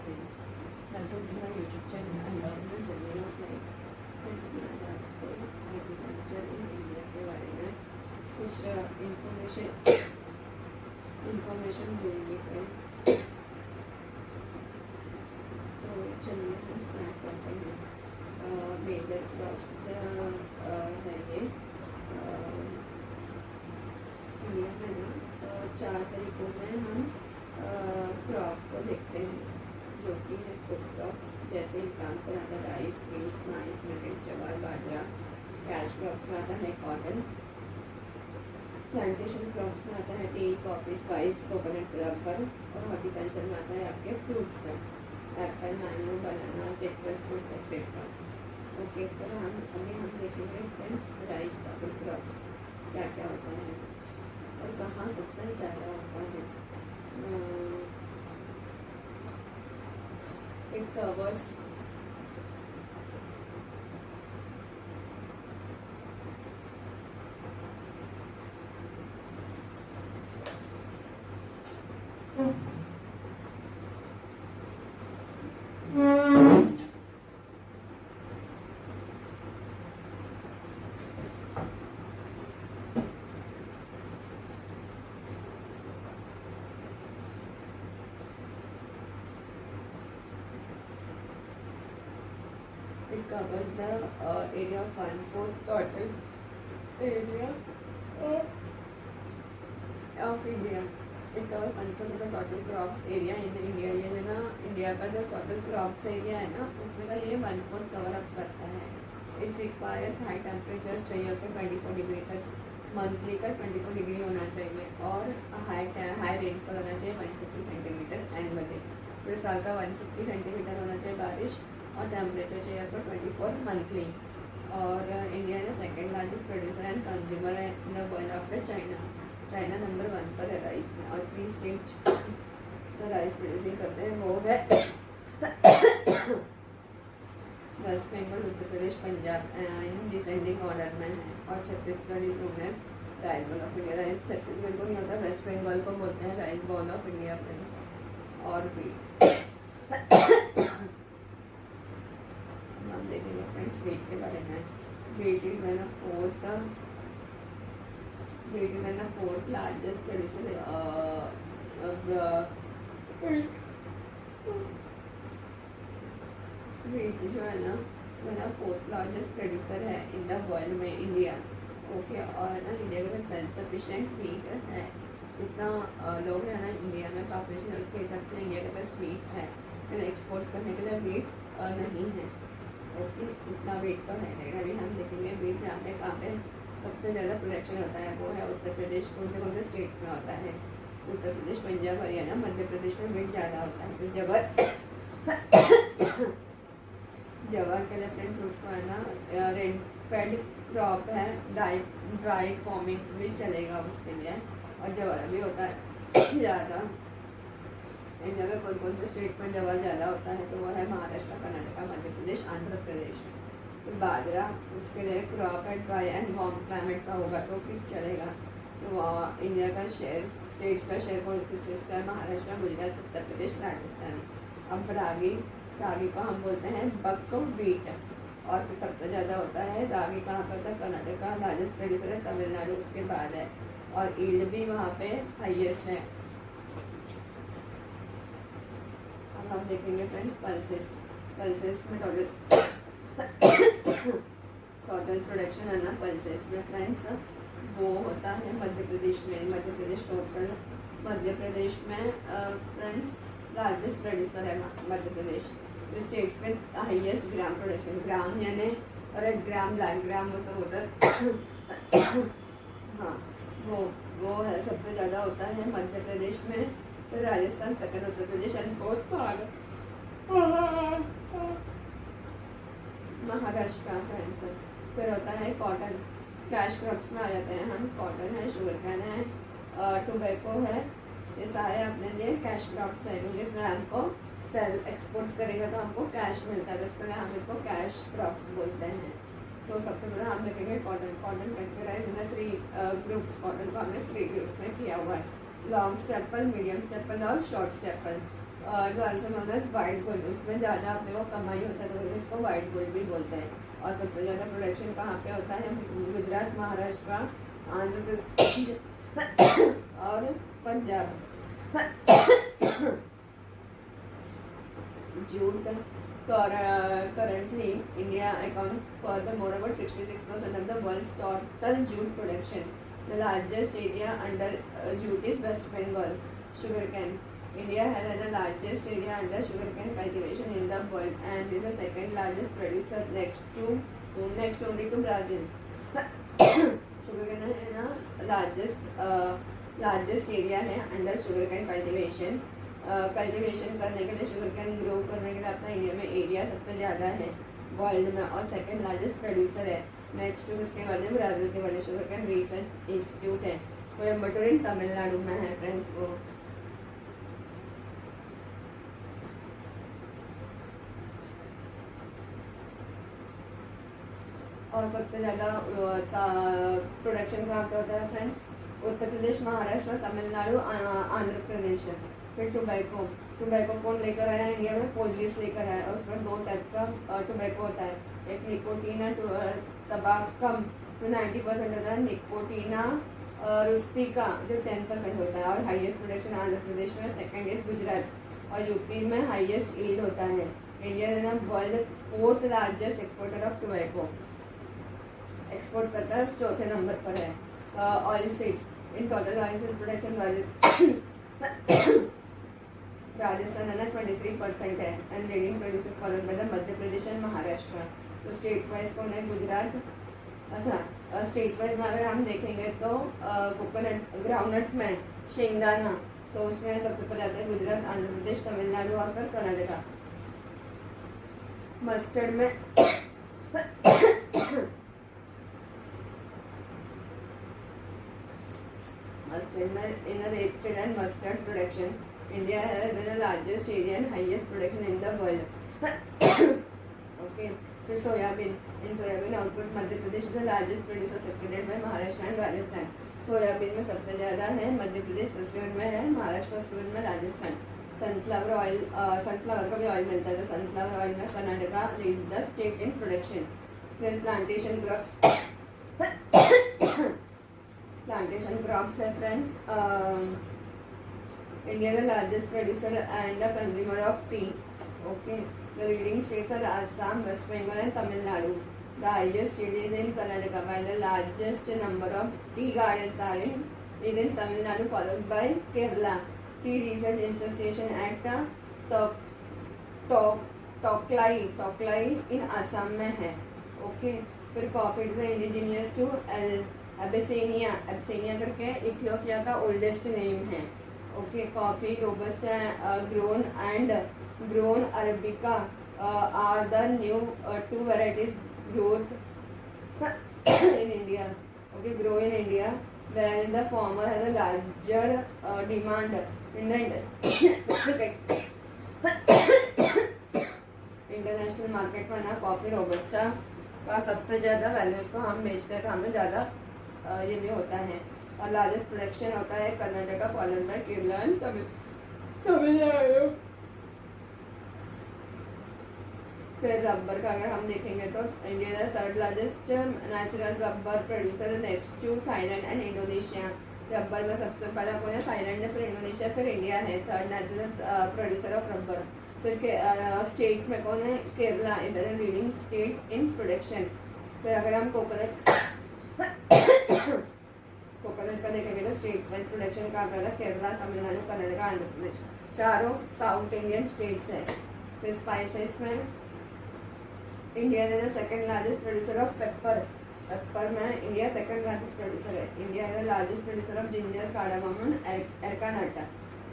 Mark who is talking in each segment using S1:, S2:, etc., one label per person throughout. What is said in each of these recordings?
S1: Friends, welcome to my YouTube channel environment journey of life. Friends, मैं आज आपको agriculture in India के बारे में कुछ इंफॉर्मेशन दूंगी फ्रेंड्स। तो चलिए हम स्टार्ट करते हैं। मेजर क्रॉप्स है ये इंडिया में ना 4 तरीकों में हम क्रॉप्स को देखते हैं, जो कि है फूड क्रॉप्स। जैसे एग्जाम्पल आता है राइस, व्हीट, माइस, मिलेट, जवार, बाजरा। कैश क्रॉप्स में आता है कॉटन। प्लांटेशन क्रॉप्स में आता है T, coffee, spice, coconut, rubber. और हॉर्टिकल्चर में आता है आपके फ्रूट्स हैं, एप्पल, मैंगो, बनाना, सिट्रस फ्रूट एक्सेट्रा। ओके, तो हम देखेंगे फ्रेंड्स राइस का फूड क्रॉप्स क्या क्या होता है और कहाँ सबसे ज़्यादा होता है। It covers it covers the area of 1/4 total area of India. It covers 1/4 of the total crop area in India. ये जो ना इंडिया का जो टोटल क्रॉप्स एरिया है ना, उसमें का ये 1/4 कवर अप करता है। इट रिक्वायर्स हाई टेम्परेचर चाहिए उसमें 24 डिग्री तक, मंथली का 24 डिग्री होना चाहिए और हाई रेनफॉल होना चाहिए 150 सेंटीमीटर एनुअली। पूरे साल का 150 सेंटीमीटर होना चाहिए बारिश और टेम्परेचर चाहिए उसको 24 मंथली। और इंडिया ने second largest producer and consumer है in the world after China. China number 1 पर है राइस में। और 3 स्टेट्स तो राइस प्रोड्यूसिंग करते हैं, वो है West Bengal, Uttar Pradesh, Punjab in descending order में है। और Chhattisgarh is known as rice bowl of India. Rice Chhattisgarh को नहीं होता, वेस्ट बंगाल को बोलते हैं rice bowl of India friends. और भी हम देखेंगे फ्रेंड्स वेट के बारे में। Wheat is one of fourth largest producer wheat जो है ना one of fourth largest producer है इन द वर्ल्ड में इंडिया। ओके, और ना इंडिया के पास सेल्फ सफिशिएंट वीट है। इतना लोग है ना इंडिया में पॉपुलेशन, उसके हिसाब से इंडिया के पास वीट है, लेकिन एक्सपोर्ट करने के लिए वीट नहीं है। ओके, इतना वेट तो है। लेकिन अभी हम देखेंगे वेट कहाँ पे सबसे ज़्यादा प्रोडक्शन होता है, वो है उत्तर प्रदेश। कौन से स्टेट्स में होता है? उत्तर प्रदेश, पंजाब, हरियाणा, मध्य प्रदेश में वेट ज़्यादा होता है। फिर जवार के लिए फ्रेंड्स उसको है ना रेड फेड क्रॉप है, ड्राई फार्मिंग भी चलेगा उसके लिए। और जवार भी होता है ज़्यादा। इंडिया में कौन से स्टेट में जवार ज़्यादा होता है? तो वो है महाराष्ट्र, कर्नाटका, मध्य प्रदेश, आंध्र प्रदेश। तो बाजरा उसके लिए क्रॉप है ड्राई एंड वार्म क्लाइमेट का होगा तो फिर चलेगा। तो इंडिया का शेयर, स्टेट्स का शेयर कौन किस चीज़ का है? महाराष्ट्र, गुजरात, उत्तर प्रदेश, राजस्थान। अब रागी को हम बोलते हैं बक व्हीट। और फिर सबसे ज़्यादा होता है रागी कहाँ पर होता है? कर्नाटका लार्जेस्ट प्रोड्यूसर है, तमिलनाडु उसके बाद है। और ईल्ड भी वहाँ पे हाईएस्ट है। अब हम देखेंगे फ्रेंड्स पल्सेस में टोटल प्रोडक्शन है ना पल्सेस में फ्रेंड्स, वो होता है मध्य प्रदेश में। मध्य प्रदेश में फ्रेंड्स लार्जेस्ट प्रोड्यूसर है मध्य प्रदेश। स्टेट्स में हाईएस्ट ग्राम प्रोडक्शन, ग्राम यानी और एक ग्राम लाख ग्राम वो सब होता है। हाँ, वो है सबसे ज़्यादा होता है मध्य प्रदेश में। फिर Rajasthan second, Uttar Pradesh and fourth Maharashtra friends. फिर होता है कॉटन। कैश क्रॉप्स में आ जाते हैं हम। कॉटन है, शुगर कैन है, टोबैको है। ये सारे अपने लिए कैश क्रॉप्स है, क्योंकि इसमें हमको सेल एक्सपोर्ट करेगा तो हमको कैश मिलता है, तो इसके लिए हम इसको कैश क्रॉप्स बोलते हैं। तो सबसे पहले हम देखेंगे cotton categorize in 3 groups. Cotton को हमने 3 ग्रुप्स में किया हुआ है, लॉन्ग स्टेपल, मीडियम स्टेपल और शॉर्ट स्टेपल। जो also known as white gold, उसमें ज़्यादा अपने को कमाई होता है तो इसको वाइट गोल्ड भी बोलते हैं। और सबसे ज़्यादा प्रोडक्शन कहाँ पे होता है? गुजरात, महाराष्ट्र, आंध्र प्रदेश और Punjab. Jute currently India accounts for the more about 66% of the world's total jute production. The largest area under jute is West Bengal. Sugarcane. India has the largest area under sugarcane cultivation in the world and is the second largest producer next only to Brazil. Sugarcane है ना largest area है under sugarcane cultivation. Cultivation करने के लिए, sugar cane grow करने के लिए अपना इंडिया में एरिया सबसे ज़्यादा है वर्ल्ड में और सेकंड लार्जेस्ट प्रोड्यूसर है। नेक्स्ट उसके बाद में ब्राज़ील के बाद शुगर कैन रिसर्च इंस्टीट्यूट है, कोयम्बटूर इन तमिलनाडु में है फ्रेंड्स वो। और सबसे ज़्यादा प्रोडक्शन कहाँ पे होता है फ्रेंड्स? उत्तर प्रदेश, महाराष्ट्र, तमिलनाडु, आंध्र प्रदेश। फिर टोबैको कौन लेकर आया है इंडिया में? पोर्चुगीज लेकर आया है। उस पर 2 टाइप का टोबैको होता है, एक निकोटीना टबाकम जो 90% होता है, निकोटीना रुस्टिका जो 10% होता है। और हाईएस्ट प्रोडक्शन आंध्र प्रदेश में, सेकंड इज गुजरात और यूपी में हाईएस्ट ईल्ड होता है। इंडिया है ना world 4th largest exporter of tobacco, export करता है, 4थे नंबर पर है। Oil seeds in total oil seed production Rajasthan है ना 23% है and leading producer followed by the Madhya Pradesh and Maharashtra. तो स्टेट वाइज कौन है? गुजरात। अच्छा, स्टेट वाइज में अगर हम देखेंगे तो कोकोनट, ग्राउंडनट में शेंगदाना, तो उसमें सबसे पहले आता है गुजरात, आंध्र प्रदेश, तमिलनाडु और फिर कर्नाटका। मस्टर्ड में in a rapeseed and mustard production, India has the largest area and highest production in the world. Okay, फिर soybean, in soybean output Madhya Pradesh is the largest producer succeeded by Maharashtra and Rajasthan. Soybean में सबसे ज़्यादा है Madhya Pradesh, subsequent में है Maharashtra, subsequent में Rajasthan. Sunflower oil, sunflower का भी ऑयल मिलता है, तो सनफ्लावर ऑयल में Karnataka leads the state in production. फिर प्लांटेशन क्रॉप्स, plantation crops है friends. India is the largest producer and a consumer of tea. Okay, the leading states are Assam, West Bengal and Tamil Nadu. The highest yield is in Karnataka, while the largest number of tea gardens are in Tamil Nadu, followed by Kerala. Tea Research Association at Toklai in Assam में है। Okay, फिर coffee is indigenous to Abyssinia करके Ethiopia का oldest name है। Okay, coffee robusta grown arabica are the new 2 varieties growth in India. Okay, grow in India, where the former has a larger demand in the international market में ना coffee robusta का सबसे ज़्यादा values को हम बेचते हैं, तो हमें ज़्यादा ये भी होता है। और लार्जेस्ट प्रोडक्शन होता है Karnataka, followed by Kerala and Tamil Nadu. फिर रबर का अगर हम देखेंगे तो इंडिया का 3rd largest natural rubber producer, next to Thailand and Indonesia. Rubber में सबसे पहला कौन है? थाईलैंड है, फिर इंडोनेशिया, फिर इंडिया है 3rd natural producer of rubber. फिर स्टेट में कौन है? Kerala is the leading state in production. फिर अगर हम कोकोनट का देखेंगे तो स्टेट वाइज प्रोडक्शन कहाँ पर है? केरला, तमिलनाडु, कर्नाटका, आंध्र प्रदेश, चारों साउथ इंडियन स्टेट्स है। फिर स्पाइसेस में India is the 2nd largest producer of pepper में इंडिया 2nd लार्जेस्ट प्रोड्यूसर है। India is the largest producer of ginger, cardamom, areca nut.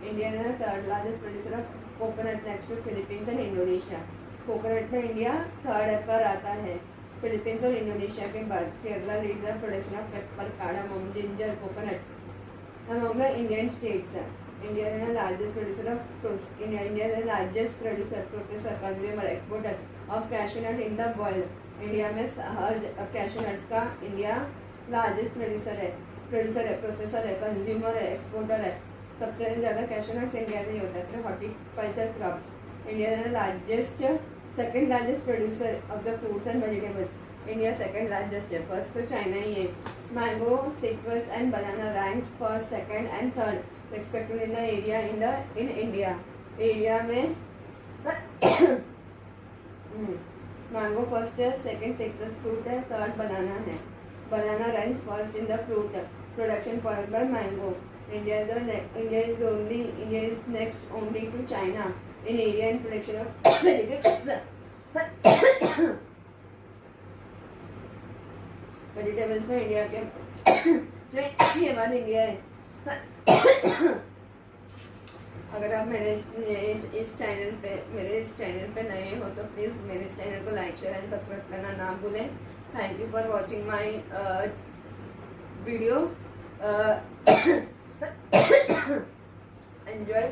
S1: India is the 3rd largest producer of coconut, next to Philippines and Indonesia. Coconut में India 3rd पर आता है, Philippines और Indonesia के बाद। Kerala leads the production of pepper, cardamom, ginger, coconut among the Indian states. India is the largest producer processor, consumer, exporter of cashew nut in the world. India में हर cashew nut का India largest producer है, processor है, consumer है, exporter है। सबसे ज़्यादा cashew nuts India से ही होता है। फिर horticulture crops, India is the largest second largest producer of the fruits and vegetables. India second largest है, फर्स्ट तो चाइना ही है। Mango, citrus and banana ranks first, second and third respectively in the area in India. Area में mango first है, second citrus fruit है, third banana है। Banana ranks first in the fruit production followed by mango. India is next only to China in area and production of vegetables में India के ये बात India है। अगर आप मेरे इस चैनल पे नए हो तो प्लीज मेरे इस चैनल को लाइक शेयर एंड सब्सक्राइब करना ना भूलें। Thank you for watching my video. enjoy